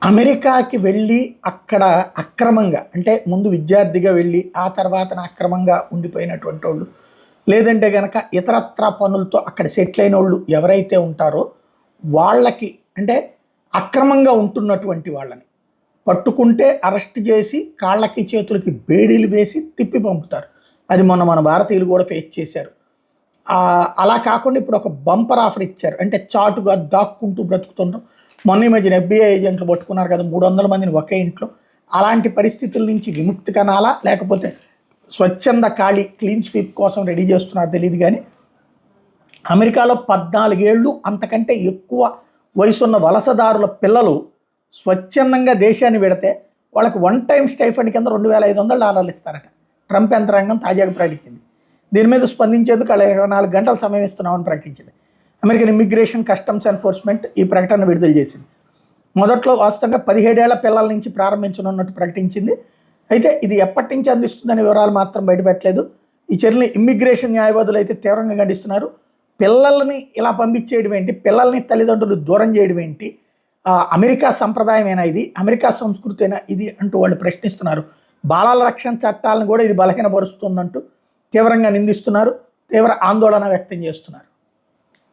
అమెరికాకి వెళ్ళి అక్కడ అక్రమంగా అంటే ముందు విద్యార్థిగా వెళ్ళి ఆ తర్వాత అక్రమంగా ఉండిపోయినటువంటి వాళ్ళు, లేదంటే గనక ఇతరత్రా పనులతో అక్కడ సెటిల్ అయిన వాళ్ళు ఎవరైతే ఉంటారో వాళ్ళకి అంటే అక్రమంగా ఉంటున్నటువంటి వాళ్ళని పట్టుకుంటే అరెస్ట్ చేసి కాళ్ళకి చేతులకి బేడీలు వేసి తిప్పి పంపుతారు. అది మొన్న మన భారతీయులు కూడా ఫేస్ చేశారు. అలా కాకుండా ఇప్పుడు ఒక బంపర్ ఆఫర్ ఇచ్చారు. అంటే చాటుగా దాక్కుంటూ బ్రతుకుతుంటాం. మొన్న ఈ మధ్యన ఎఫ్బీఐ ఏజెంట్లు పట్టుకున్నారు కదా 300 మందిని ఒకే ఇంట్లో. అలాంటి పరిస్థితుల నుంచి విముక్తి కనాలా లేకపోతే స్వచ్ఛంద ఖాళీ క్లీన్ స్వీప్ కోసం రెడీ చేస్తున్నారు తెలియదు. కానీ అమెరికాలో 14 ఏళ్ళు అంతకంటే ఎక్కువ వయసున్న వలసదారుల పిల్లలు స్వచ్ఛందంగా దేశాన్ని విడితే వాళ్ళకి వన్ టైం స్టైఫండ్ కింద $2,500 ఇస్తారట. ట్రంప్ యంత్రాంగం తాజాగా ప్రకటించింది. దీని మీద స్పందించేందుకు 24 గంటల సమయం ఇస్తున్నామని ప్రకటించింది. అమెరికన్ ఇమ్మిగ్రేషన్ కస్టమ్స్ ఎన్ఫోర్స్మెంట్ ఈ ప్రకటన విడుదల చేసింది. మొదట్లో వాస్తవంగా 17 ఏళ్ల పిల్లల నుంచి ప్రారంభించనున్నట్టు ప్రకటించింది. అయితే ఇది ఎప్పటి నుంచి అందిస్తుందనే వివరాలు మాత్రం బయటపెట్టలేదు. ఈ చర్యని ఇమ్మిగ్రేషన్ న్యాయవాదులు అయితే తీవ్రంగా ఖండిస్తున్నారు. పిల్లల్ని ఇలా పంపించేయడం ఏంటి, పిల్లల్ని తల్లిదండ్రులు దూరం చేయడం ఏంటి, అమెరికా సంప్రదాయమేనా ఇది, అమెరికా సంస్కృతేనా ఇది అంటూ వాళ్ళు ప్రశ్నిస్తున్నారు. బాలల రక్షణ చట్టాలను కూడా ఇది బలహీనపరుస్తుందంటూ తీవ్రంగా నిందిస్తున్నారు, తీవ్ర ఆందోళన వ్యక్తం చేస్తున్నారు.